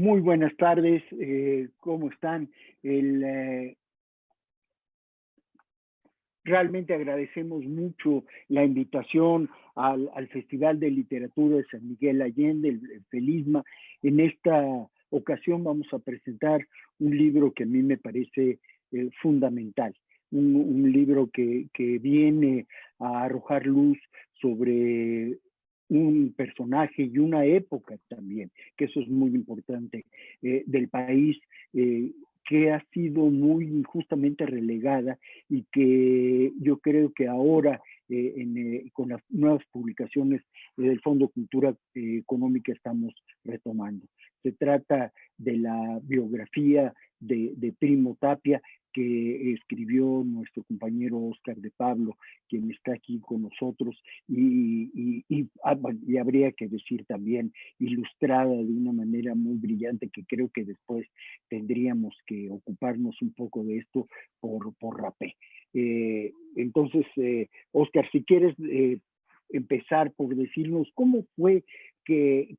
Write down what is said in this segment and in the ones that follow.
Muy buenas tardes, ¿cómo están? Realmente agradecemos mucho la invitación al Festival de Literatura de San Miguel Allende, el Felisma. En esta ocasión vamos a presentar un libro que a mí me parece fundamental, un libro que viene a arrojar luz sobre un personaje y una época también, que eso es muy importante, del país, que ha sido muy injustamente relegada y que yo creo que ahora con las nuevas publicaciones del Fondo Cultura Económica estamos retomando. Se trata de la biografía de Primo Tapia, que escribió nuestro compañero Óscar de Pablo, quien está aquí con nosotros, y habría que decir también ilustrada de una manera muy brillante, que creo que después tendríamos que ocuparnos un poco de esto por Rapé. Entonces, Óscar, si quieres empezar por decirnos cómo fue que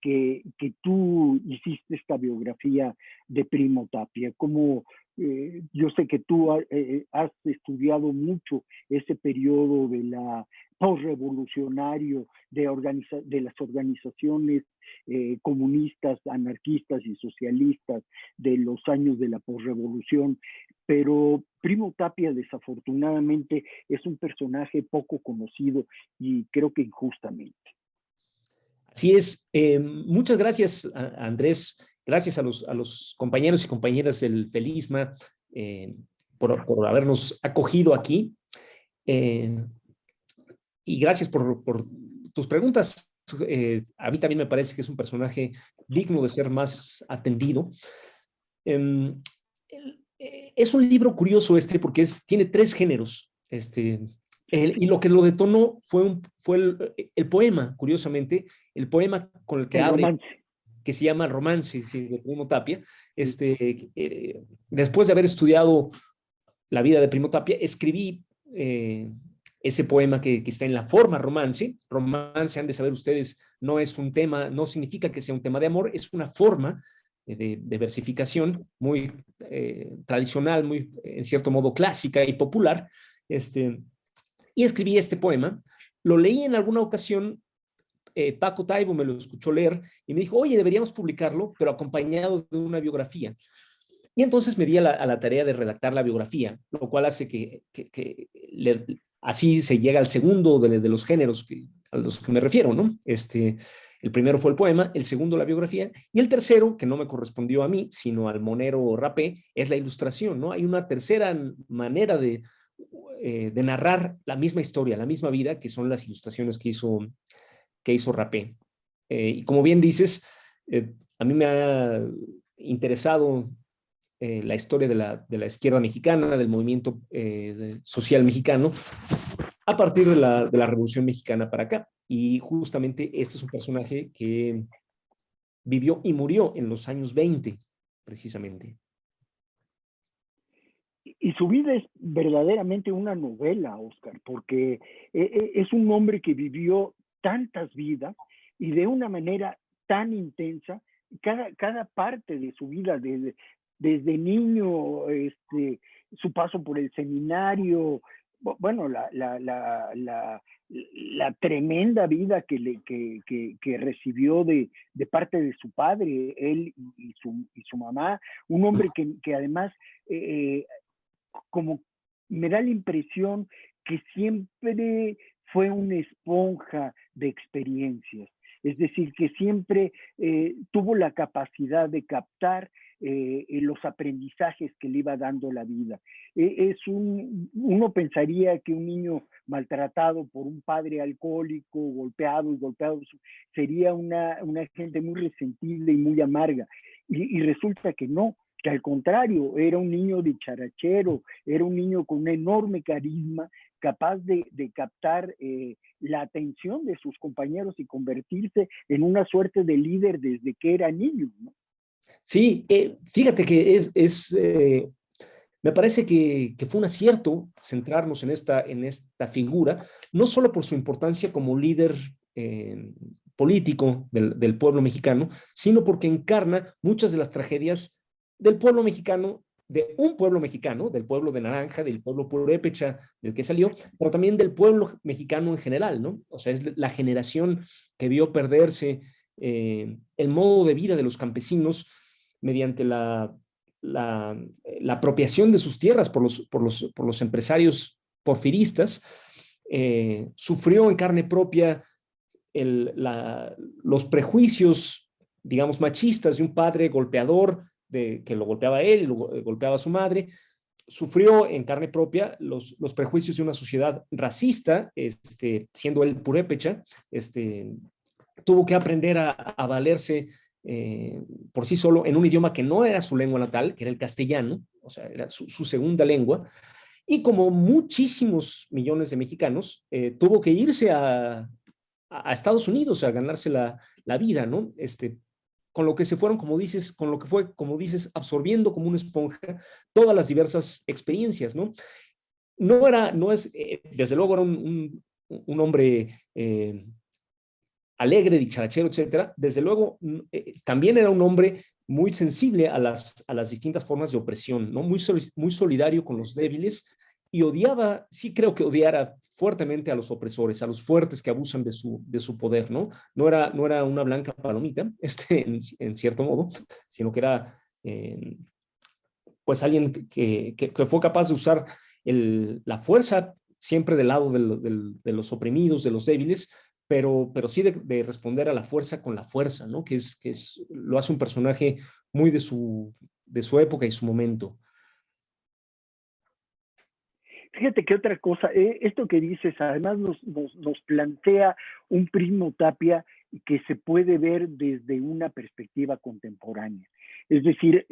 tú hiciste esta biografía de Primo Tapia, cómo yo sé que tú has estudiado mucho ese periodo de la postrevolucionario de las organizaciones comunistas, anarquistas y socialistas de los años de la postrevolución, pero Primo Tapia desafortunadamente es un personaje poco conocido y creo que injustamente. Así es. Muchas gracias, Andrés. Gracias a los compañeros y compañeras del Felisma por habernos acogido aquí. Y gracias por tus preguntas. A mí también me parece que es un personaje digno de ser más atendido. Es un libro curioso porque tiene 3 géneros. Y lo que lo detonó fue el poema, curiosamente, el poema con el que abre, romance, que se llama Romance, sí, de Primo Tapia. Después de haber estudiado la vida de Primo Tapia, escribí ese poema que está en la forma romance. Romance, han de saber ustedes, no es un tema, no significa que sea un tema de amor, es una forma de versificación muy tradicional, muy, en cierto modo, clásica y popular. Y escribí este poema. Lo leí en alguna ocasión. Paco Taibo me lo escuchó leer y me dijo, oye, deberíamos publicarlo, pero acompañado de una biografía. Y entonces me di a la tarea de redactar la biografía, lo cual hace que así se llega al segundo de los géneros a los que me refiero, ¿no? El primero fue el poema, el segundo la biografía, y el tercero, que no me correspondió a mí, sino al monero Rapé, es la ilustración, ¿no? Hay una tercera manera de narrar la misma historia, la misma vida, que son las ilustraciones que hizo Rapé. Y como bien dices, a mí me ha interesado la historia de la izquierda mexicana, del movimiento social mexicano, a partir de la Revolución Mexicana para acá. Y justamente este es un personaje que vivió y murió en los años 20, precisamente. Y su vida es verdaderamente una novela, Óscar, porque es un hombre que vivió tantas vidas y de una manera tan intensa, cada parte de su vida, desde niño, su paso por el seminario, bueno, la tremenda vida que recibió de parte de su padre, él y su mamá, un hombre que además, como me da la impresión que siempre fue una esponja de experiencias. Es decir, que siempre tuvo la capacidad de captar los aprendizajes que le iba dando la vida. Uno pensaría que un niño maltratado por un padre alcohólico, golpeado, sería una gente muy resentida y muy amarga. Y resulta que no, que al contrario, era un niño dicharachero, era un niño con un enorme carisma, capaz de captar la atención de sus compañeros y convertirse en una suerte de líder desde que era niño, ¿no? Sí, fíjate que me parece que fue un acierto centrarnos en esta figura, no solo por su importancia como líder político del pueblo mexicano, sino porque encarna muchas de las tragedias del pueblo mexicano, de un pueblo mexicano, del pueblo de Naranja, del pueblo purépecha del que salió, pero también del pueblo mexicano en general, ¿no? O sea, es la generación que vio perderse el modo de vida de los campesinos mediante la apropiación de sus tierras por los empresarios porfiristas, sufrió en carne propia los prejuicios, digamos, machistas de un padre golpeador, que lo golpeaba a él y lo golpeaba a su madre. Sufrió en carne propia los prejuicios de una sociedad racista, siendo él purépecha, tuvo que aprender a valerse por sí solo en un idioma que no era su lengua natal, que era el castellano, o sea, era su segunda lengua, y como muchísimos millones de mexicanos, tuvo que irse a Estados Unidos a ganarse la vida, ¿no? Con lo que se fueron, como dices, con lo que fue, como dices, absorbiendo como una esponja todas las diversas experiencias, ¿no? No es, desde luego era un hombre alegre, dicharachero, etcétera. Desde luego, también era un hombre muy sensible a las distintas formas de opresión, ¿no? Muy solidario con los débiles y odiaba, sí creo que odiara fuertemente a los opresores, a los fuertes que abusan de su poder, ¿no? No era una blanca palomita, en cierto modo, sino que era, pues, alguien que fue capaz de usar la fuerza siempre del lado de los oprimidos, de los débiles, pero sí de responder a la fuerza con la fuerza, ¿no? Lo hace un personaje muy de su época y su momento. Fíjate que otra cosa, esto que dices, además nos plantea un Primo Tapia que se puede ver desde una perspectiva contemporánea. Es decir,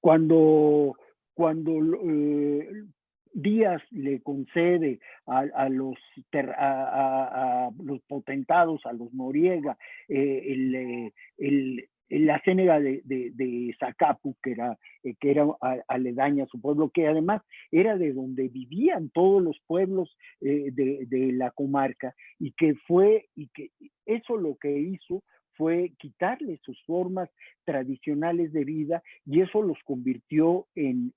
cuando Díaz le concede a los potentados, a los Noriega, la ciénaga de Zacapu, que era aledaña a su pueblo, que además era de donde vivían todos los pueblos de la comarca, y que eso lo que hizo fue quitarle sus formas tradicionales de vida, y eso los convirtió en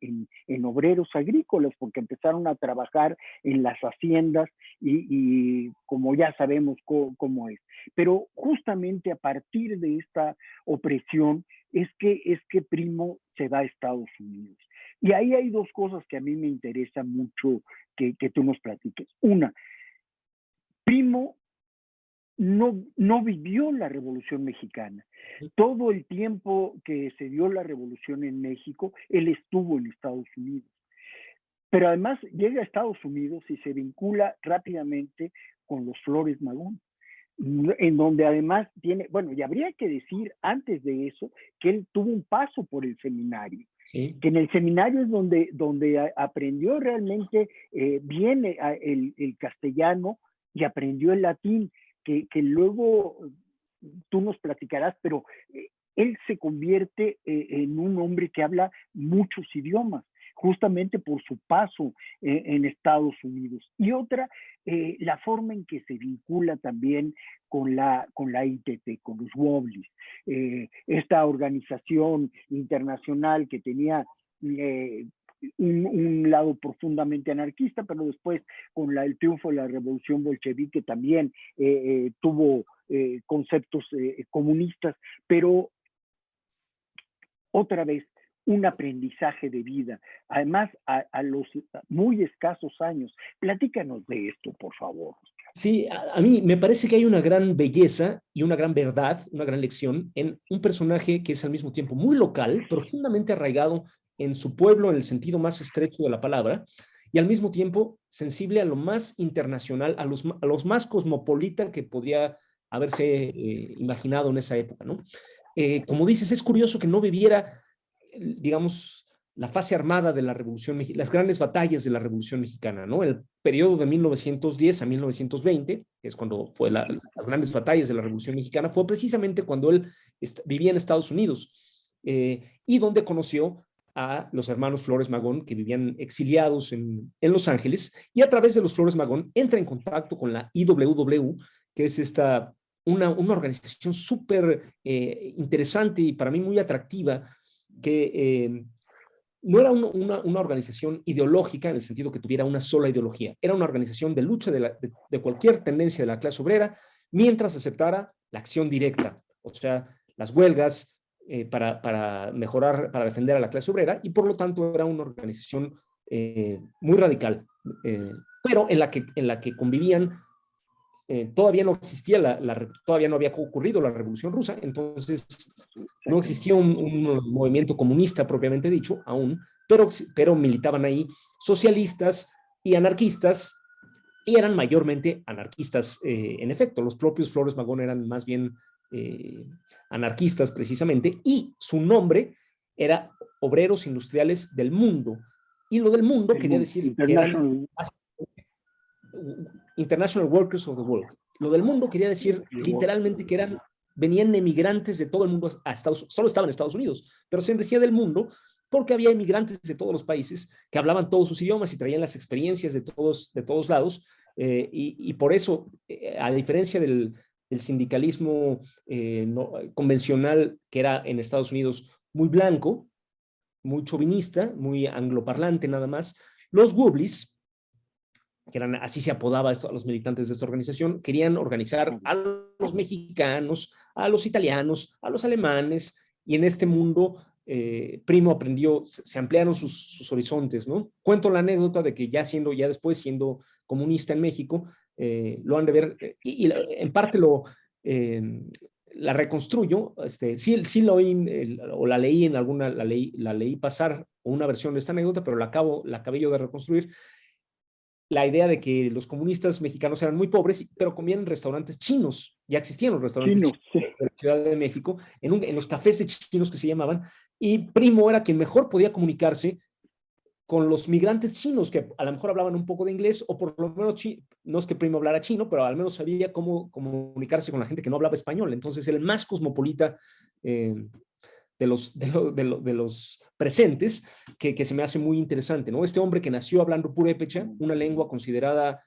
obreros agrícolas, porque empezaron a trabajar en las haciendas y como ya sabemos cómo es. Pero justamente a partir de esta opresión es que Primo se va a Estados Unidos. Y ahí hay dos cosas que a mí me interesa mucho que tú nos platiques. Una, Primo no vivió la Revolución Mexicana. Todo el tiempo que se dio la Revolución en México, él estuvo en Estados Unidos. Pero además llega a Estados Unidos y se vincula rápidamente con los Flores Magón, en donde además tiene, bueno, y habría que decir antes de eso que él tuvo un paso por el seminario. Sí. Que en el seminario es donde aprendió realmente bien el castellano y aprendió el latín, que luego tú nos platicarás, pero él se convierte en un hombre que habla muchos idiomas, justamente por su paso en Estados Unidos. Y otra, la forma en que se vincula también con la ITT, con los Wobblies, esta organización internacional que tenía un lado profundamente anarquista, pero después con el triunfo de la revolución bolchevique también tuvo conceptos comunistas, pero otra vez un aprendizaje de vida, además a los muy escasos años. Platícanos de esto, por favor. Sí, a mí me parece que hay una gran belleza y una gran verdad, una gran lección en un personaje que es al mismo tiempo muy local, profundamente arraigado en su pueblo en el sentido más estrecho de la palabra, y al mismo tiempo sensible a lo más internacional, a los más cosmopolita que podría haberse imaginado en esa época, ¿no? Como dices, es curioso que no viviera, digamos, la fase armada de la Revolución Mexicana, las grandes batallas de la Revolución Mexicana, ¿no? El periodo de 1910 a 1920, que es cuando fue las grandes batallas de la Revolución Mexicana, fue precisamente cuando él vivía en Estados Unidos y donde conoció a los hermanos Flores Magón, que vivían exiliados en Los Ángeles, y a través de los Flores Magón entra en contacto con la IWW, que es una organización súper interesante y para mí muy atractiva, que no era una organización ideológica en el sentido que tuviera una sola ideología. Era una organización de lucha de cualquier tendencia de la clase obrera, mientras aceptara la acción directa, o sea, las huelgas para mejorar, para defender a la clase obrera, y por lo tanto era una organización muy radical, pero en la que convivían. Todavía no existía todavía no había ocurrido la Revolución Rusa, entonces no existía un movimiento comunista propiamente dicho aún, pero militaban ahí socialistas y anarquistas, y eran mayormente anarquistas, en efecto. Los propios Flores Magón eran más bien anarquistas precisamente, y su nombre era Obreros Industriales del Mundo, y lo del mundo quería decir que eran International Workers of the World. Lo del mundo quería decir literalmente que venían emigrantes de todo el mundo a solo estaban en Estados Unidos, pero se decía del mundo porque había emigrantes de todos los países que hablaban todos sus idiomas y traían las experiencias de todos lados, y por eso, a diferencia del sindicalismo convencional, que era en Estados Unidos muy blanco, muy chauvinista, muy angloparlante nada más, los Wobblies, que eran, así se apodaba a los militantes de esta organización, querían organizar a los mexicanos, a los italianos, a los alemanes, y en este mundo Primo aprendió, se ampliaron sus horizontes, ¿no? Cuento la anécdota de que ya después siendo comunista en México, lo han de ver, y en parte la reconstruyo, sí lo oí, o la leí en alguna, la leí pasar, una versión de esta anécdota, pero la acabé yo de reconstruir, la idea de que los comunistas mexicanos eran muy pobres, pero comían en restaurantes chinos. Ya existían los restaurantes chinos de la Ciudad de México, en los cafés de chinos que se llamaban, y Primo era quien mejor podía comunicarse con los migrantes chinos, que a lo mejor hablaban un poco de inglés, o por lo menos, no es que Primo hablara chino, pero al menos sabía cómo comunicarse con la gente que no hablaba español. Entonces, el más cosmopolita de los presentes, que se me hace muy interesante, ¿no? Este hombre que nació hablando purépecha, una lengua considerada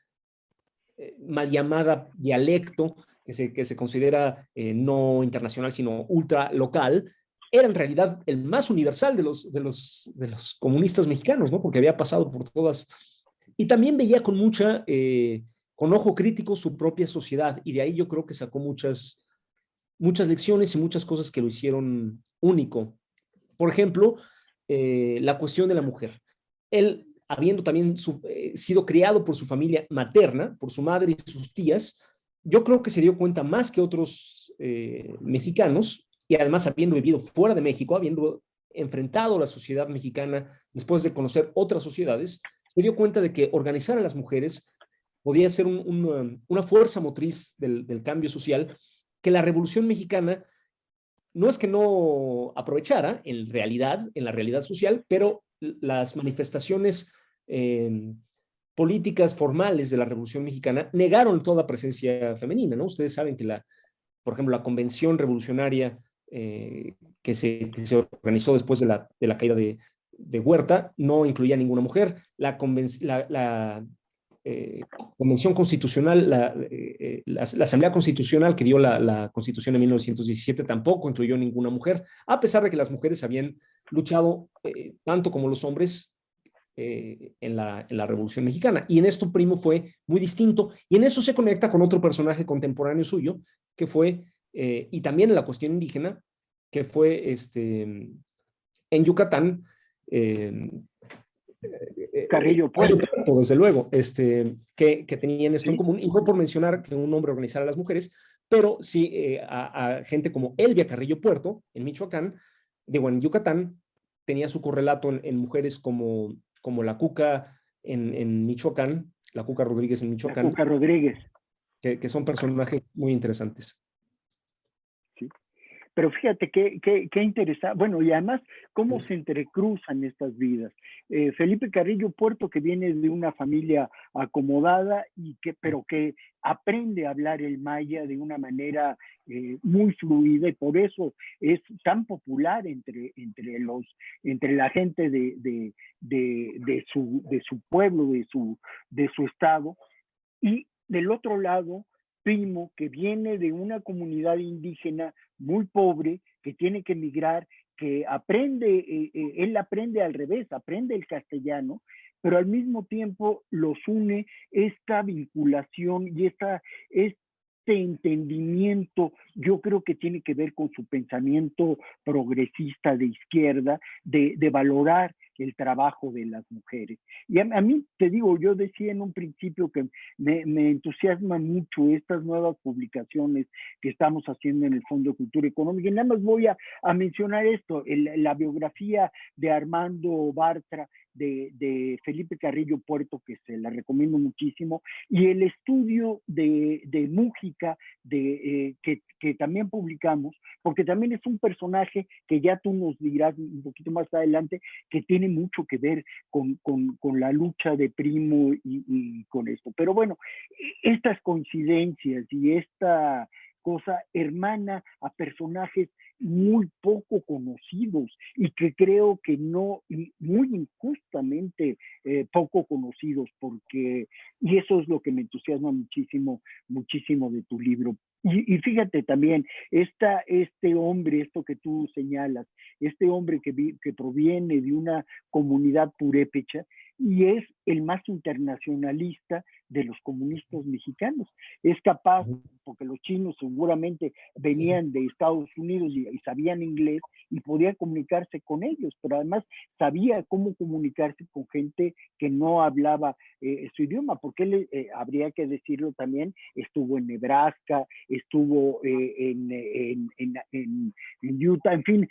mal llamada dialecto, que se considera no internacional, sino ultra local, era en realidad el más universal de los comunistas mexicanos, ¿no? Porque había pasado por todas. Y también veía con ojo crítico su propia sociedad, y de ahí yo creo que sacó muchas lecciones y muchas cosas que lo hicieron único. Por ejemplo, la cuestión de la mujer. Él, habiendo también sido criado por su familia materna, por su madre y sus tías, yo creo que se dio cuenta más que otros mexicanos, y además habiendo vivido fuera de México, habiendo enfrentado la sociedad mexicana después de conocer otras sociedades, se dio cuenta de que organizar a las mujeres podía ser una fuerza motriz del cambio social, que la Revolución Mexicana no es que no aprovechara en la realidad social, pero las manifestaciones políticas formales de la Revolución Mexicana negaron toda presencia femenina, ¿no? Ustedes saben que por ejemplo, la convención revolucionaria que se organizó después de la caída de Huerta no incluía ninguna mujer. La Convención Constitucional, la Asamblea Constitucional que dio la Constitución de 1917 tampoco incluyó ninguna mujer, a pesar de que las mujeres habían luchado tanto como los hombres en la Revolución Mexicana. Y en esto Primo fue muy distinto, y en eso se conecta con otro personaje contemporáneo suyo, que fue, y también en la cuestión indígena, que fue en Yucatán, Carrillo Puerto, desde luego, que tenían esto en común, y no por mencionar que un hombre organizara a las mujeres, pero sí a gente como Elvia Carrillo Puerto, en Michoacán, en Yucatán, tenía su correlato en mujeres como la Cuca en Michoacán, la Cuca Rodríguez en Michoacán, la Cuca Rodríguez, que son personajes muy interesantes. ¿sí? Pero fíjate qué interesante, bueno, y además cómo se entrecruzan estas vidas. Felipe Carrillo Puerto, que viene de una familia acomodada, pero que aprende a hablar el maya de una manera muy fluida, y por eso es tan popular entre la gente de su pueblo, de su estado. Y del otro lado, Primo, que viene de una comunidad indígena muy pobre, que tiene que emigrar, que aprende, él aprende al revés, aprende el castellano, pero al mismo tiempo los une esta vinculación y este entendimiento, yo creo que tiene que ver con su pensamiento progresista de izquierda, de valorar el trabajo de las mujeres. Y a mí, te digo, yo decía en un principio que me entusiasma mucho estas nuevas publicaciones que estamos haciendo en el Fondo de Cultura Económica. Y nada más voy a mencionar esto, la biografía de Armando Bartra, de Felipe Carrillo Puerto, que se la recomiendo muchísimo, y el estudio de Mújica, que también publicamos, porque también es un personaje que ya tú nos dirás un poquito más adelante, que tiene mucho que ver con la lucha de Primo y con esto. Pero bueno, estas coincidencias y esta cosa hermana a personajes muy poco conocidos y que creo que no, muy injustamente poco conocidos, porque, y eso es lo que me entusiasma muchísimo, muchísimo de tu libro. Y fíjate también, este hombre, esto que tú señalas, este hombre que proviene de una comunidad purépecha y es el más internacionalista de los comunistas mexicanos. Es capaz, porque los chinos seguramente venían de Estados Unidos y sabían inglés y podía comunicarse con ellos, pero además sabía cómo comunicarse con gente que no hablaba su idioma, porque él, habría que decirlo también, estuvo en Nebraska, estuvo en Utah, en fin,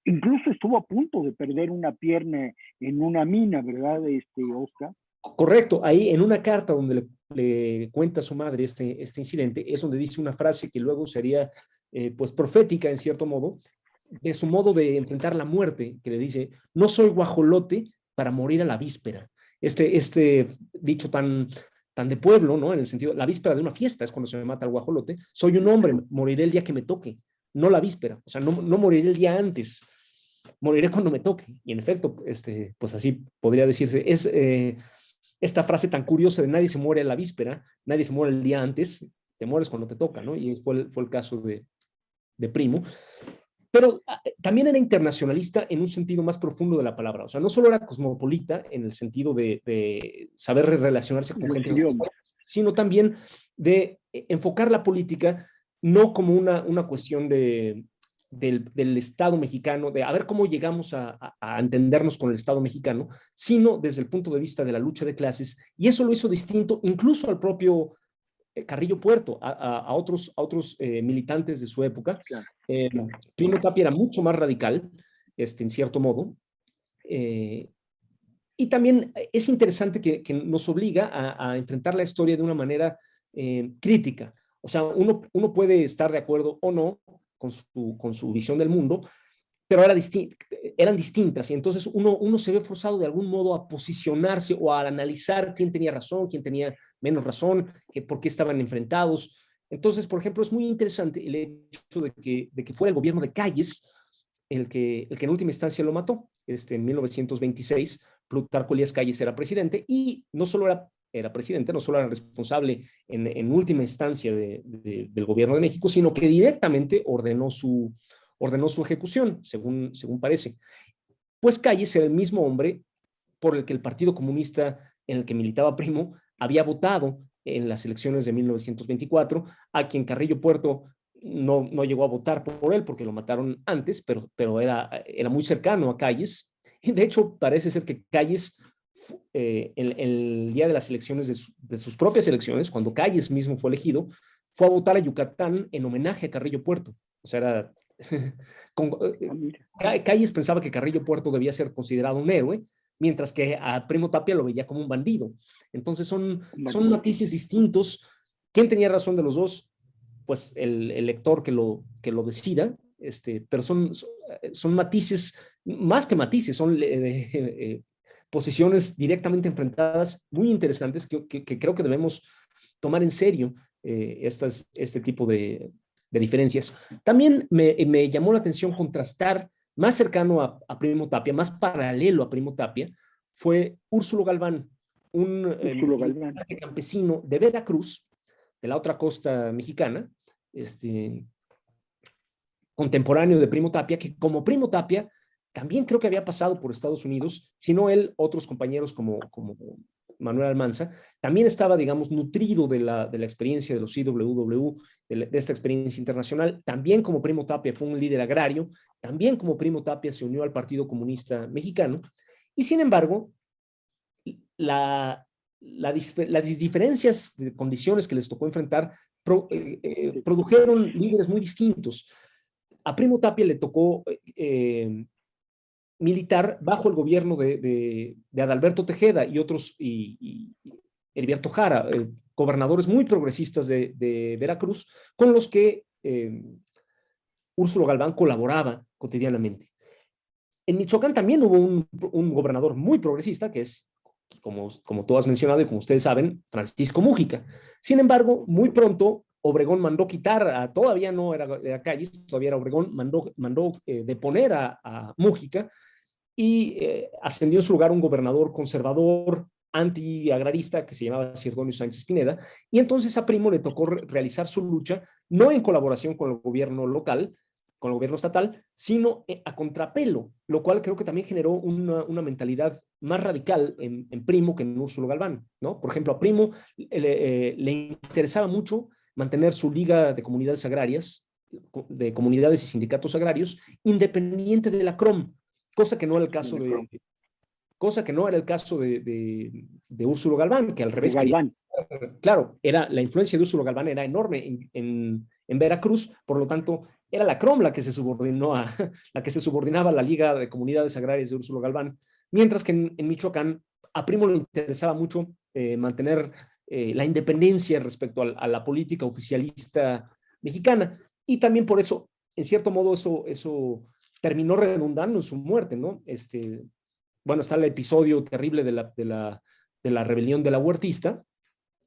incluso estuvo a punto de perder una pierna en una mina, ¿verdad, Oscar? Correcto, ahí en una carta donde le cuenta a su madre este incidente, es donde dice una frase que luego sería pues profética en cierto modo, de su modo de enfrentar la muerte, que le dice, no soy guajolote para morir a la víspera. Este dicho tan de pueblo, ¿no? En el sentido, la víspera de una fiesta es cuando se me mata el guajolote, soy un hombre, moriré el día que me toque, no la víspera, o sea, no moriré el día antes, moriré cuando me toque. Y en efecto, pues así podría decirse, es esta frase tan curiosa de nadie se muere a la víspera, nadie se muere el día antes, te mueres cuando te toca, ¿no? Y fue el caso de Primo. Pero también era internacionalista en un sentido más profundo de la palabra. O sea, no solo era cosmopolita en el sentido de saber relacionarse con gente, sino también de enfocar la política no como una cuestión del Estado mexicano, de a ver cómo llegamos a entendernos con el Estado mexicano, sino desde el punto de vista de la lucha de clases. Y eso lo hizo distinto incluso al propio Carrillo Puerto, a otros militantes de su época. Claro. Primo Tapia era mucho más radical, en cierto modo. Y también es interesante que nos obliga a enfrentar la historia de una manera crítica. O sea, uno puede estar de acuerdo o no con su visión del mundo, pero eran distintas y entonces uno se ve forzado de algún modo a posicionarse o a analizar quién tenía razón, quién tenía menos razón, por qué estaban enfrentados. Entonces, por ejemplo, es muy interesante el hecho de que fue el gobierno de Calles el que en última instancia lo mató. En 1926, Plutarco Elías Calles era presidente y no solo era presidente, no solo era responsable en última instancia del gobierno de México, sino que directamente ordenó su ejecución, según parece. Pues Calles era el mismo hombre por el que el Partido Comunista en el que militaba Primo había votado en las elecciones de 1924, a quien Carrillo Puerto no llegó a votar por él porque lo mataron antes, pero era muy cercano a Calles. Y de hecho, parece ser que Calles, el día de las elecciones, de sus propias elecciones, cuando Calles mismo fue elegido, fue a votar a Yucatán en homenaje a Carrillo Puerto. O sea, era Calles pensaba que Carrillo Puerto debía ser considerado un héroe, mientras que a Primo Tapia lo veía como un bandido. Entonces son matices distintos. ¿Quién tenía razón de los dos? Pues el lector que lo decida, pero son matices, más que matices, son posiciones directamente enfrentadas muy interesantes que creo que debemos tomar en serio este tipo de diferencias. También me llamó la atención contrastar más cercano a Primo Tapia, más paralelo a Primo Tapia, fue Úrsulo Galván, un campesino de Veracruz, la otra costa mexicana, contemporáneo de Primo Tapia, que como Primo Tapia también creo que había pasado por Estados Unidos, sino él, otros compañeros como Manuel Almanza, también estaba, digamos, nutrido de la experiencia de los IWW, de esta experiencia internacional. También como Primo Tapia fue un líder agrario, también como Primo Tapia se unió al Partido Comunista Mexicano, y sin embargo, las diferencias de condiciones que les tocó enfrentar produjeron líderes muy distintos. A Primo Tapia le tocó militar bajo el gobierno de Adalberto Tejeda y otros, y Heriberto Jara, gobernadores muy progresistas de Veracruz, con los que Úrsulo Galván colaboraba cotidianamente. En Michoacán también hubo un gobernador muy progresista, que es, como tú has mencionado y como ustedes saben, Francisco Mújica. Sin embargo, muy pronto Obregón mandó quitar, todavía no era Calles, todavía era Obregón, mandó deponer a Mújica y ascendió en su lugar un gobernador conservador, antiagrarista, que se llamaba Sirdonio Sánchez Pineda, y entonces a Primo le tocó realizar su lucha, no en colaboración con el gobierno local, con el gobierno estatal, sino a contrapelo, lo cual creo que también generó una mentalidad más radical en Primo que en Úrsulo Galván, ¿no? Por ejemplo, a Primo le interesaba mucho mantener su liga de comunidades agrarias, de comunidades y sindicatos agrarios, independiente de la CROM, cosa que no era el caso de Úrsulo Galván, que al revés quería. Claro, la influencia de Úrsulo Galván era enorme en Veracruz, por lo tanto, era la CROM la que se subordinaba a la Liga de Comunidades Agrarias de Úrsulo Galván, mientras que en Michoacán a Primo le interesaba mucho mantener la independencia respecto a la política oficialista mexicana, y también por eso, en cierto modo, eso terminó redundando en su muerte, ¿no? Bueno, está el episodio terrible de la rebelión de la Huertista,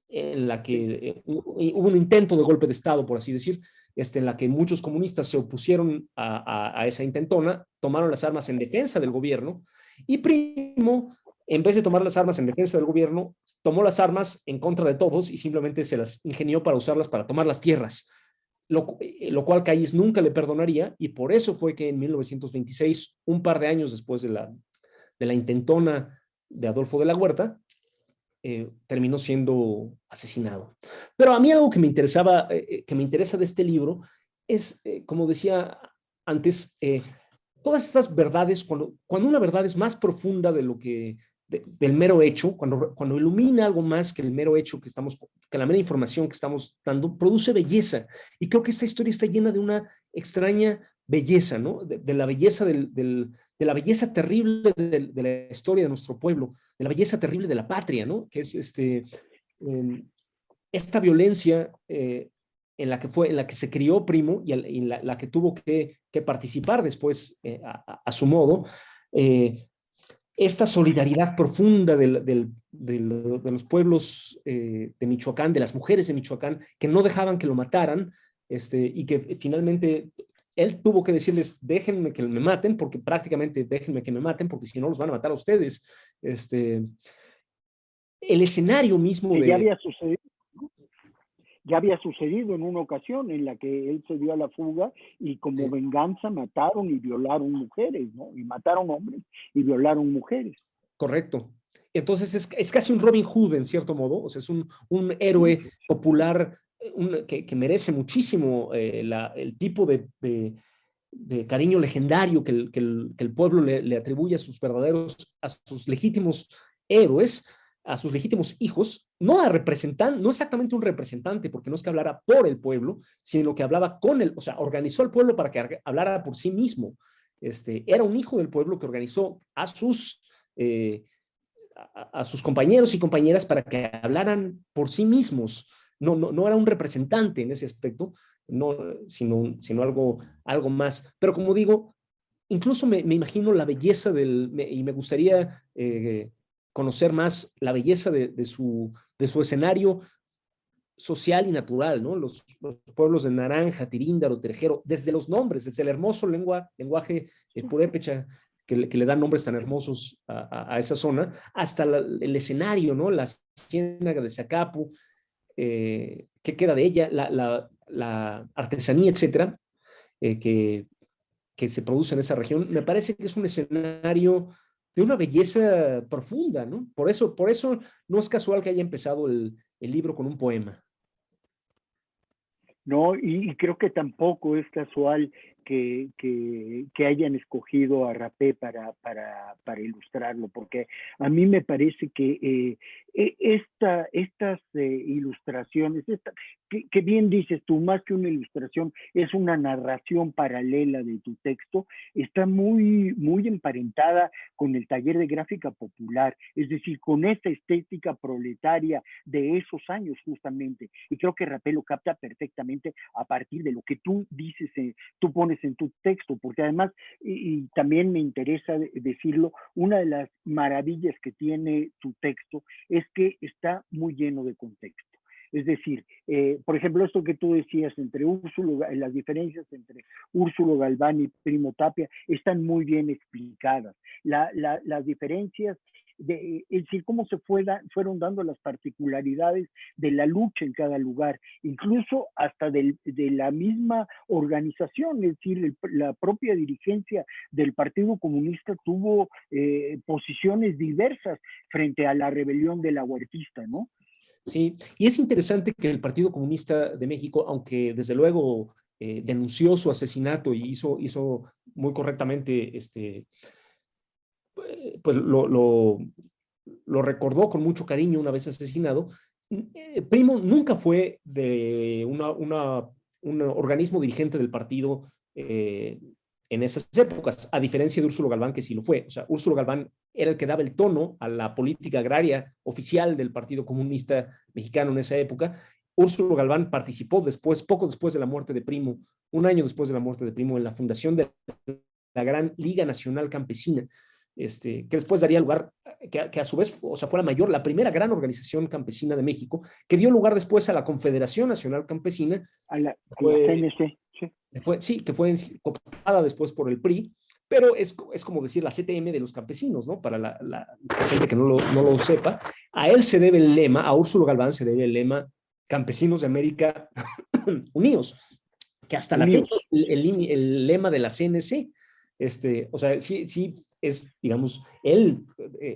en la que hubo un intento de golpe de Estado, por así decir, en la que muchos comunistas se opusieron a esa intentona, tomaron las armas en defensa del gobierno, y Primo, en vez de tomar las armas en defensa del gobierno, tomó las armas en contra de todos y simplemente se las ingenió para usarlas para tomar las tierras, lo cual Calles nunca le perdonaría, y por eso fue que en 1926, un par de años después de la intentona de Adolfo de la Huerta, terminó siendo asesinado. Pero a mí algo que me interesa de este libro es, como decía antes, todas estas verdades, cuando una verdad es más profunda del mero hecho, cuando ilumina algo más que el mero hecho que la mera información que estamos dando, produce belleza. Y creo que esta historia está llena de una extraña belleza, ¿no? De la belleza de la belleza terrible de la historia de nuestro pueblo, de la belleza terrible de la patria, ¿no? Que es esta violencia en la que se crió Primo y la que tuvo que participar después a su modo, esta solidaridad profunda de los pueblos de Michoacán, de las mujeres de Michoacán, que no dejaban que lo mataran, y que finalmente él tuvo que decirles, déjenme que me maten, porque prácticamente déjenme que me maten, porque si no los van a matar a ustedes. El escenario mismo que ya había sucedido en una ocasión en la que él se dio a la fuga y como venganza mataron y violaron mujeres, ¿no? Y mataron hombres y violaron mujeres. Correcto. Entonces es casi un Robin Hood en cierto modo, o sea, es un héroe popular que merece muchísimo el tipo de cariño legendario que el pueblo le atribuye a sus legítimos héroes, a sus legítimos hijos, no exactamente un representante, porque no es que hablara por el pueblo, sino que hablaba o sea, organizó al pueblo para que hablara por sí mismo. Era un hijo del pueblo que organizó a sus compañeros y compañeras para que hablaran por sí mismos. No era un representante en ese aspecto, sino algo más. Pero como digo, incluso me imagino la belleza y me gustaría conocer más la belleza de su escenario social y natural, ¿no? Los pueblos de Naranja, Tiríndaro, Terejero, desde los nombres, desde el hermoso lenguaje purépecha que le dan nombres tan hermosos a esa zona, hasta el escenario, ¿no? La ciénaga de Zacapu, qué queda de ella, la artesanía, etcétera, que se produce en esa región. Me parece que es un escenario de una belleza profunda, ¿no? Por eso no es casual que haya empezado el libro con un poema. No, y creo que tampoco es casual que hayan escogido a Rapé para ilustrarlo, porque a mí me parece que estas ilustraciones, que bien dices tú, más que una ilustración, es una narración paralela de tu texto, está muy, muy emparentada con el taller de gráfica popular, es decir, con esta estética proletaria de esos años justamente, y creo que Rapé lo capta perfectamente a partir de lo que tú dices, tú pones en tu texto, porque además, y también me interesa decirlo, una de las maravillas que tiene tu texto es que está muy lleno de contexto. Es decir, por ejemplo, esto que tú decías entre las diferencias entre Úrsulo Galván y Primo Tapia están muy bien explicadas. Las diferencias es decir, cómo fueron dando las particularidades de la lucha en cada lugar, incluso hasta de la misma organización, es decir, la propia dirigencia del Partido Comunista tuvo posiciones diversas frente a la rebelión de la huertista, ¿no? Sí, y es interesante que el Partido Comunista de México, aunque desde luego denunció su asesinato y hizo muy correctamente, pues lo recordó con mucho cariño una vez asesinado, Primo nunca fue de un organismo dirigente del partido en esas épocas, a diferencia de Úrsulo Galván, que sí lo fue. O sea, Úrsulo Galván era el que daba el tono a la política agraria oficial del Partido Comunista Mexicano en esa época. Úrsulo Galván participó después, poco después de la muerte de Primo, un año después de la muerte de Primo, en la fundación de la Gran Liga Nacional Campesina, que después daría lugar, que a su vez, o sea, fue la primera gran organización campesina de México, que dio lugar después a la Confederación Nacional Campesina. A la fue, CNC, sí. sí, que fue cooptada después por el PRI, pero es como decir la CTM de los campesinos, ¿no? Para la gente que no lo sepa. A él se debe el lema, a Úrsulo Galván se debe el lema Campesinos de América Unidos, que hasta la fecha el lema de la CNC. O sea, sí es, digamos,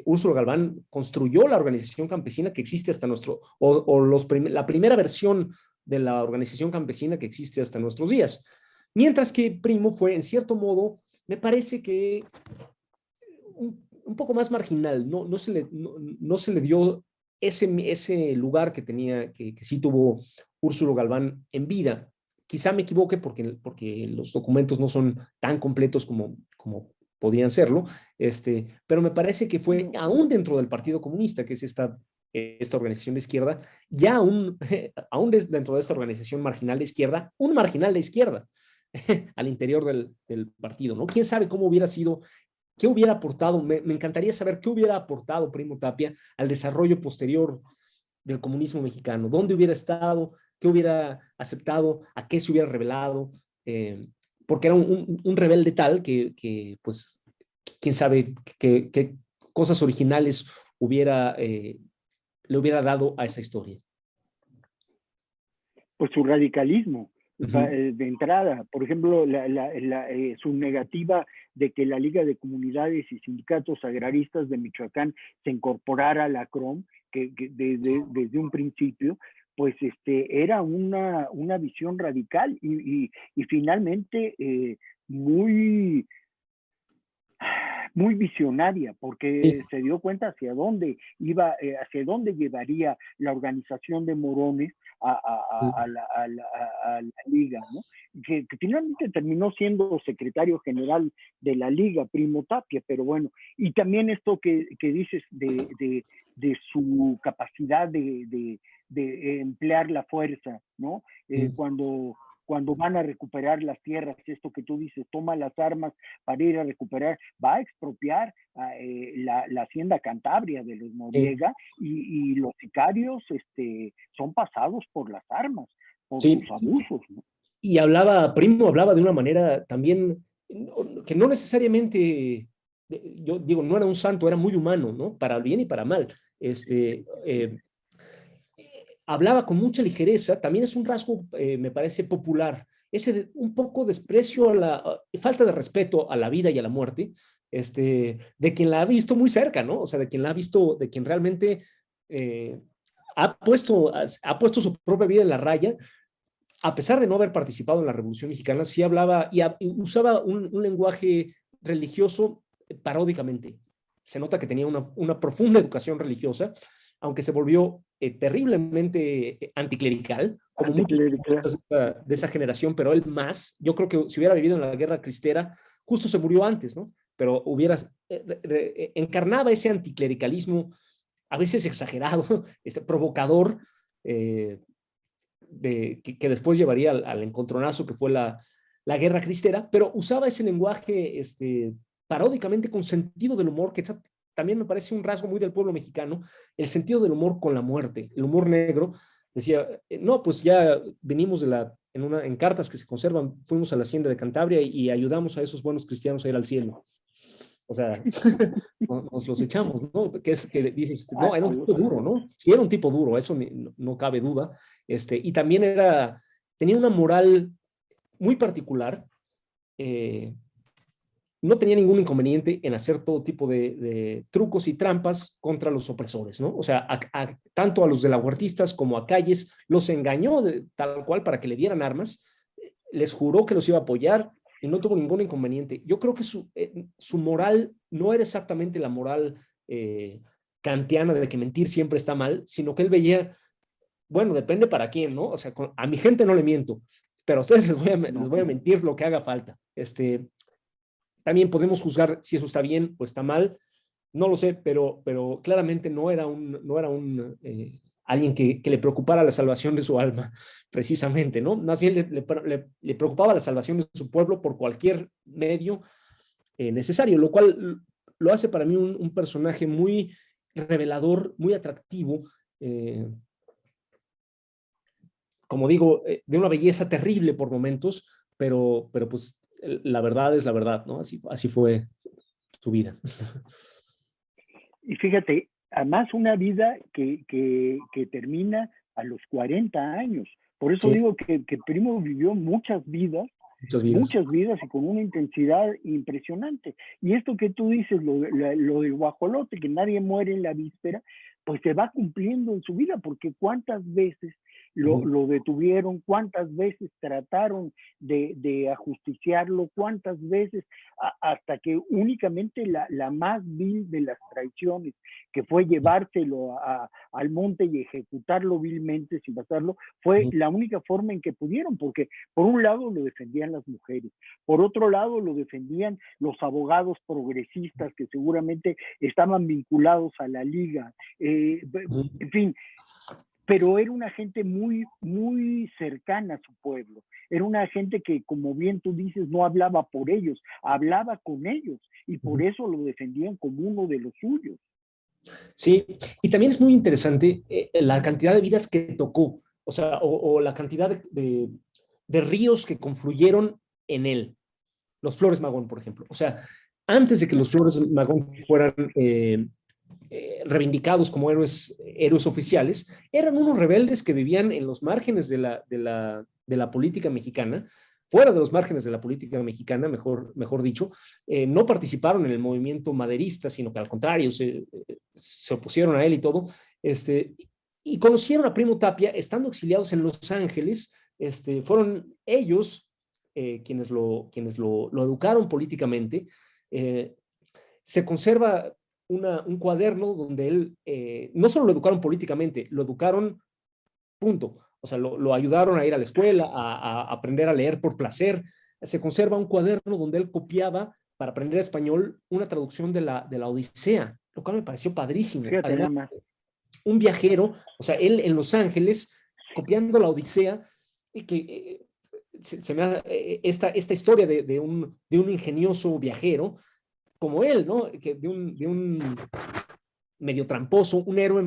Úrsulo Galván, construyó la organización campesina que existe hasta la primera versión de la organización campesina que existe hasta nuestros días. Mientras que Primo fue, en cierto modo, me parece que un poco más marginal, no se le dio ese lugar que tenía, que sí tuvo Úrsulo Galván en vida. Quizá me equivoque porque los documentos no son tan completos como podían serlo, pero me parece que fue aún dentro del Partido Comunista, que es esta organización de izquierda, ya aún dentro de esta organización marginal de izquierda, un marginal de izquierda al interior del partido, ¿no? ¿Quién sabe cómo hubiera sido, qué hubiera aportado? Me encantaría saber qué hubiera aportado Primo Tapia al desarrollo posterior del comunismo mexicano, dónde hubiera estado, qué hubiera aceptado, a qué se hubiera revelado, porque era un rebelde tal que, pues, quién sabe qué cosas originales le hubiera dado a esa historia. Pues su radicalismo, de entrada. Por ejemplo, su negativa de que la Liga de Comunidades y Sindicatos Agraristas de Michoacán se incorporara a la CROM, que desde un principio, pues era una visión radical y finalmente muy visionaria, porque se dio cuenta hacia dónde llevaría la organización de Morones a la Liga, ¿no? Que finalmente terminó siendo secretario general de la Liga, Primo Tapia, pero bueno, y también esto que dices de su capacidad de emplear la fuerza, ¿no? Cuando van a recuperar las tierras, esto que tú dices, toma las armas para ir a recuperar, va a expropiar la hacienda Cantabria de los Noriega y los sicarios son pasados por las armas, por sus abusos, ¿no? Y Primo hablaba de una manera también que no necesariamente, yo digo, no era un santo, era muy humano, ¿no? Para bien y para mal. hablaba con mucha ligereza, también es un rasgo, me parece, popular, un poco desprecio, falta de respeto a la vida y a la muerte, de quien la ha visto muy cerca, ¿no? O sea, de quien la ha visto, de quien realmente eh, ha puesto su propia vida en la raya, a pesar de no haber participado en la Revolución Mexicana, sí hablaba y usaba un lenguaje religioso paródicamente. Se nota que tenía una profunda educación religiosa, aunque se volvió terriblemente anticlerical, como muchos Anticlerical. de esa generación, pero él más. Yo creo que si hubiera vivido en la Guerra Cristera, justo se murió antes, ¿no? Pero encarnaba ese anticlericalismo, a veces exagerado, provocador, que después llevaría al encontronazo que fue la Guerra Cristera, pero usaba ese lenguaje paródicamente con sentido del humor, que también me parece un rasgo muy del pueblo mexicano, el sentido del humor con la muerte, el humor negro. Decía, no, pues ya venimos en cartas que se conservan, fuimos a la hacienda de Cantabria y ayudamos a esos buenos cristianos a ir al cielo. O sea, nos los echamos, ¿no? Que dices, no, era un tipo duro, ¿no? Sí, era un tipo duro, eso no cabe duda. Y también tenía una moral muy particular. No tenía ningún inconveniente en hacer todo tipo de trucos y trampas contra los opresores, ¿no? O sea, tanto a los de la huertistas como a Calles, los engañó tal cual para que le dieran armas, les juró que los iba a apoyar y no tuvo ningún inconveniente. Yo creo que su moral no era exactamente la moral kantiana de que mentir siempre está mal, sino que él veía, bueno, depende para quién, ¿no? O sea, a mi gente no le miento, pero a ustedes les voy a mentir lo que haga falta. También podemos juzgar si eso está bien o está mal, no lo sé, pero claramente no era alguien que le preocupara la salvación de su alma, precisamente, ¿no? Más bien le preocupaba la salvación de su pueblo por cualquier medio necesario, lo cual lo hace para mí un personaje muy revelador, muy atractivo, como digo, de una belleza terrible por momentos, pero pues la verdad es la verdad, ¿no? Así fue su vida. Y fíjate, además una vida que termina a los 40 años. Por eso Sí, digo que Primo vivió muchas vidas. muchas vidas y con una intensidad impresionante. Y esto que tú dices, lo del guajolote, que nadie muere en la víspera, pues se va cumpliendo en su vida, porque cuántas veces lo detuvieron, cuántas veces trataron de ajusticiarlo, cuántas veces, hasta que únicamente la más vil de las traiciones, que fue llevárselo al monte y ejecutarlo vilmente sin pasarlo, fue la única forma en que pudieron, porque por un lado lo defendían las mujeres, por otro lado lo defendían los abogados progresistas que seguramente estaban vinculados a la liga, en fin, pero era una gente muy, muy cercana a su pueblo. Era una gente que, como bien tú dices, no hablaba por ellos, hablaba con ellos y por eso lo defendían como uno de los suyos. Sí, y también es muy interesante la cantidad de vidas que tocó, o sea, o la cantidad de ríos que confluyeron en él. Los Flores Magón, por ejemplo. O sea, antes de que los Flores Magón fueran reivindicados como héroes oficiales, eran unos rebeldes que vivían en los márgenes de la política mexicana, fuera de los márgenes de la política mexicana, mejor dicho, no participaron en el movimiento maderista, sino que al contrario, se opusieron a él y todo, y conocieron a Primo Tapia estando exiliados en Los Ángeles. Fueron ellos quienes lo educaron políticamente. Se conserva un cuaderno donde él no solo lo educaron políticamente, lo educaron, punto. O sea, lo ayudaron a ir a la escuela, a aprender a leer por placer. Se conserva un cuaderno donde él copiaba para aprender español una traducción de la Odisea, lo cual me pareció padrísimo. Fíjate Además, nada más. un viajero, o sea, él en Los Ángeles, copiando la Odisea, y que se me da esta historia de un ingenioso viajero como él, ¿no? De un medio tramposo, un héroe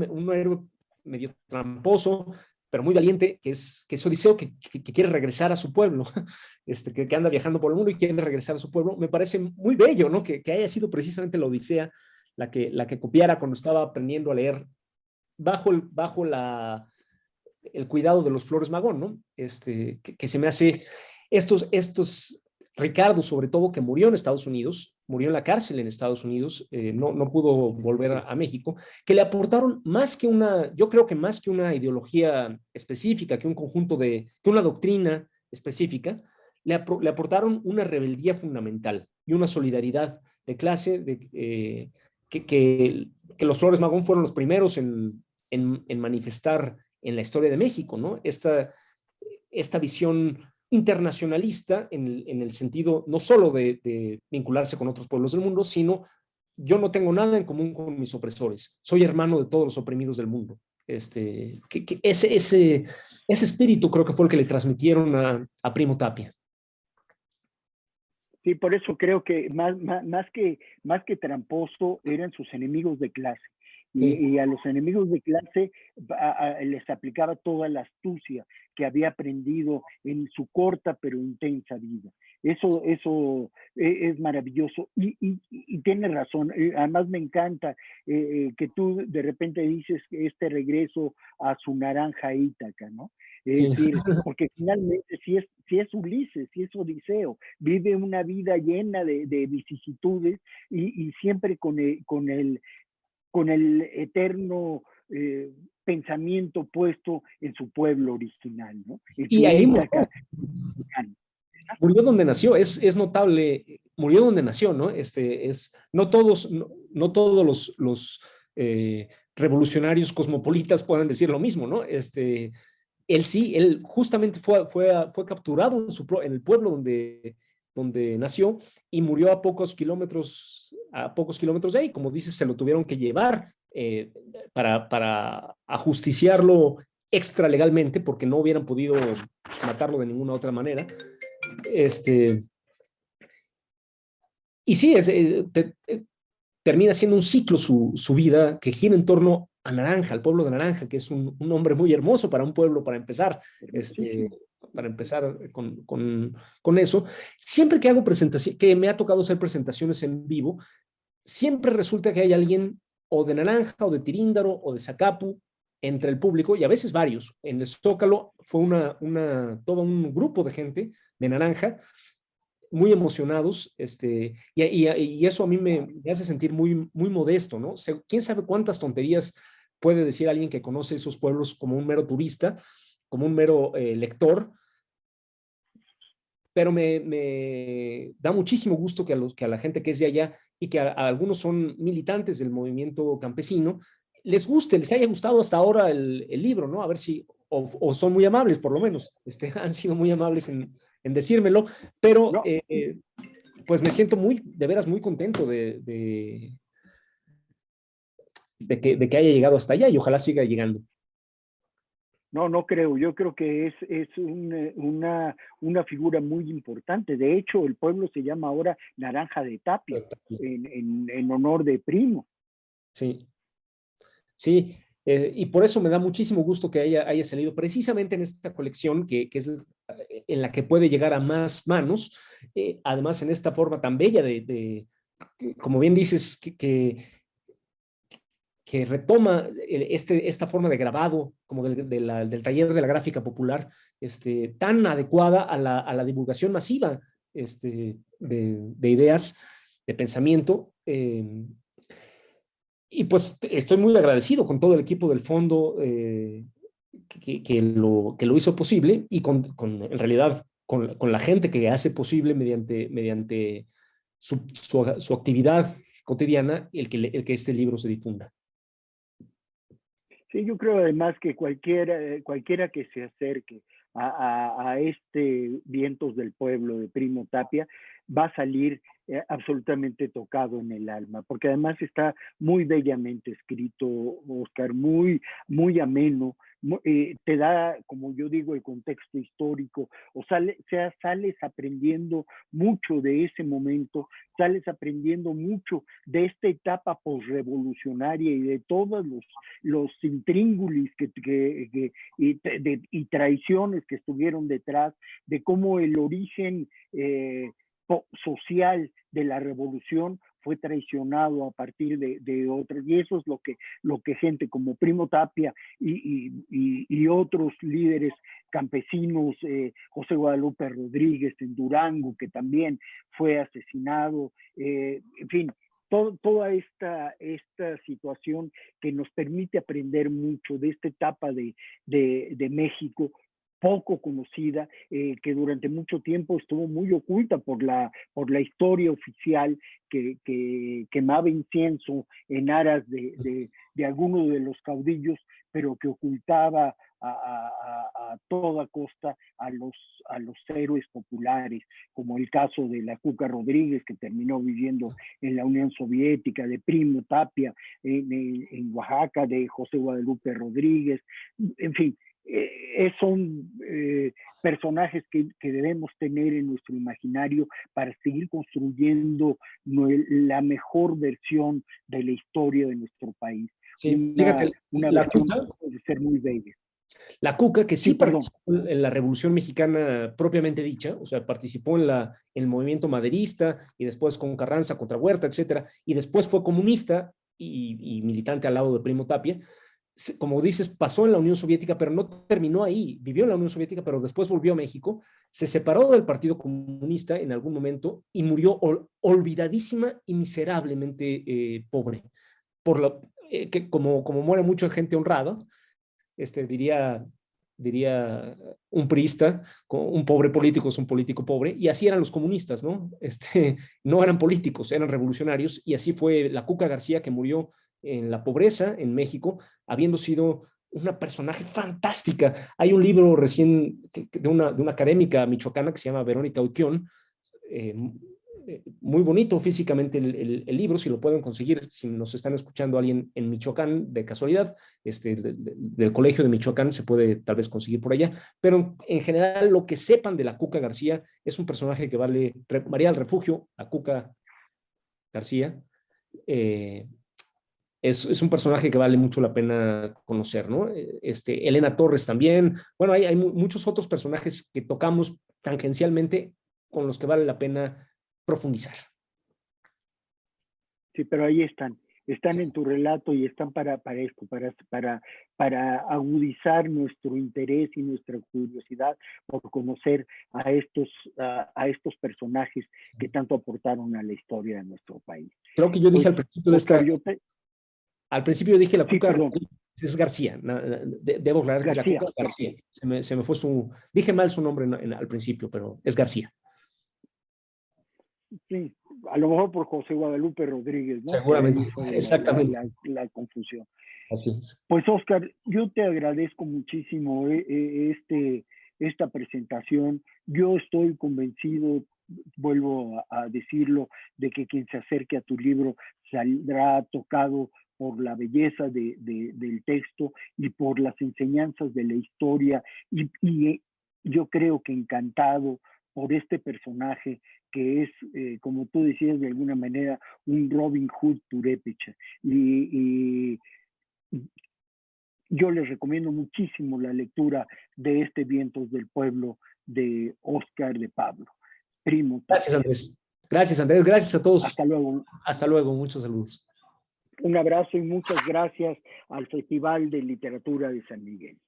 medio tramposo, pero muy valiente, que es Odiseo, que quiere regresar a su pueblo, que anda viajando por el mundo y quiere regresar a su pueblo. Me parece muy bello, ¿no? Que haya sido precisamente la Odisea la que copiara cuando estaba aprendiendo a leer bajo el cuidado de los Flores Magón, ¿no? Que se me hace, Ricardo, sobre todo, que murió en Estados Unidos, murió en la cárcel en Estados Unidos, no pudo volver a México, que le aportaron más que yo creo que más que una ideología específica, que un conjunto que una doctrina específica, le aportaron una rebeldía fundamental y una solidaridad de clase, que los Flores Magón fueron los primeros en manifestar en la historia de México, ¿no? Esta visión internacionalista en el sentido no solo de vincularse con otros pueblos del mundo, sino yo no tengo nada en común con mis opresores, soy hermano de todos los oprimidos del mundo. Ese espíritu creo que fue el que le transmitieron a Primo Tapia. Sí, por eso creo que más que tramposo eran sus enemigos de clase. Y a los enemigos de clase les aplicaba toda la astucia que había aprendido en su corta pero intensa vida. Eso es maravilloso. Y tienes razón. Además me encanta que tú de repente dices este regreso a su naranja Ítaca, ¿no? Es decir, porque finalmente si es Ulises, si es Odiseo, vive una vida llena de vicisitudes y siempre con el eterno pensamiento puesto en su pueblo original, ¿no? Y ahí murió donde nació, es notable, murió donde nació, ¿no? No todos los revolucionarios cosmopolitas pueden decir lo mismo, ¿no? Él justamente fue capturado en el pueblo donde nació y murió a pocos kilómetros de ahí. Como dices, se lo tuvieron que llevar para ajusticiarlo extralegalmente porque no hubieran podido matarlo de ninguna otra manera. Y sí, termina siendo un ciclo su vida que gira en torno a Naranja, al pueblo de Naranja, que es un nombre muy hermoso para un pueblo, para empezar, con eso. Siempre que hago presentación, que me ha tocado hacer presentaciones en vivo, siempre resulta que hay alguien o de Naranja, o de Tiríndaro, o de Zacapu, entre el público, y a veces varios. En el Zócalo fue todo un grupo de gente de Naranja, muy emocionados, y eso a mí me hace sentir muy, muy modesto, ¿no? ¿Quién sabe cuántas tonterías puede decir alguien que conoce esos pueblos como un mero turista, como un mero lector? Pero me da muchísimo gusto que a la gente que es de allá y que a algunos son militantes del movimiento campesino, les haya gustado hasta ahora el libro, ¿no? A ver si, o son muy amables, por lo menos, han sido muy amables en decírmelo, pero no. pues me siento de veras muy contento de que haya llegado hasta allá y ojalá siga llegando. No creo. Yo creo que es una figura muy importante. De hecho, el pueblo se llama ahora Naranja de Tapia, en honor de Primo. Sí, sí. Y por eso me da muchísimo gusto que haya salido precisamente en esta colección, que es en la que puede llegar a más manos, además en esta forma tan bella como bien dices, que retoma esta forma de grabado, como del taller de la gráfica popular, tan adecuada a la divulgación masiva de ideas, de pensamiento. Y pues estoy muy agradecido con todo el equipo del fondo que lo hizo posible y en realidad con la gente que hace posible mediante su actividad cotidiana el que este libro se difunda. Sí, yo creo además que cualquiera que se acerque a Vientos del Pueblo de Primo Tapia va a salir absolutamente tocado en el alma, porque además está muy bellamente escrito, Oscar, muy, muy ameno, te da, como yo digo, el contexto histórico, sales aprendiendo mucho de ese momento, sales aprendiendo mucho de esta etapa posrevolucionaria y de todos los intríngulis y traiciones que estuvieron detrás, de cómo el origen social de la revolución fue traicionado a partir de otros, y eso es lo que gente como Primo Tapia y otros líderes campesinos, José Guadalupe Rodríguez en Durango, que también fue asesinado, en fin, toda esta situación que nos permite aprender mucho de esta etapa de México, poco conocida, que durante mucho tiempo estuvo muy oculta por la historia oficial, que quemaba incienso en aras de algunos de los caudillos, pero que ocultaba a toda costa a los héroes populares, como el caso de la Cuca Rodríguez, que terminó viviendo en la Unión Soviética, de Primo Tapia en Oaxaca, de José Guadalupe Rodríguez, en fin. Son personajes que debemos tener en nuestro imaginario para seguir construyendo la mejor versión de la historia de nuestro país. Sí, fíjate, una versión que puede ser muy bella. La Cuca, que sí, Sí, participó en la Revolución Mexicana propiamente dicha, o sea, participó en el movimiento maderista y después con Carranza contra Huerta, etcétera, y después fue comunista y militante al lado de Primo Tapia. Como dices, pasó en la Unión Soviética, pero no terminó ahí. Vivió en la Unión Soviética, pero después volvió a México, se separó del Partido Comunista en algún momento y murió olvidadísima y miserablemente pobre. Que como muere mucha gente honrada, diría un priista, un pobre político es un político pobre, y así eran los comunistas, ¿no? No eran políticos, eran revolucionarios, y así fue la Cuca García, que murió en la pobreza en México, habiendo sido una personaje fantástica. Hay un libro recién de una académica michoacana que se llama Verónica Uquión, muy bonito físicamente el libro, si lo pueden conseguir, si nos están escuchando alguien en Michoacán de casualidad, del Colegio de Michoacán se puede tal vez conseguir por allá, pero en general lo que sepan de la Cuca García es un personaje que vale, María del Refugio, la Cuca García, es un personaje que vale mucho la pena conocer, ¿no? Elena Torres también, bueno, hay muchos otros personajes que tocamos tangencialmente con los que vale la pena profundizar. Sí, pero ahí están en tu relato y están para esto, para agudizar nuestro interés y nuestra curiosidad por conocer a estos personajes que tanto aportaron a la historia de nuestro país. Creo que yo dije al principio Oscar, al principio dije la Cuca, sí, es García, debo aclarar que es la Cuca García. Se me fue dije mal su nombre al principio, pero es García. Sí, a lo mejor por José Guadalupe Rodríguez, ¿no? Seguramente, exactamente. La confusión. Así es. Pues Oscar, yo te agradezco muchísimo esta presentación. Yo estoy convencido, vuelvo a decirlo, de que quien se acerque a tu libro saldrá tocado por la belleza del texto y por las enseñanzas de la historia y yo creo que encantado por este personaje que es, como tú decías de alguna manera, un Robin Hood purépecha. Y yo les recomiendo muchísimo la lectura de Vientos del Pueblo de Oscar de Pablo. Primo. Gracias, Andrés. Gracias, Andrés. Gracias a todos. Hasta luego. Hasta luego. Muchos saludos. Un abrazo y muchas gracias al Festival de Literatura de San Miguel.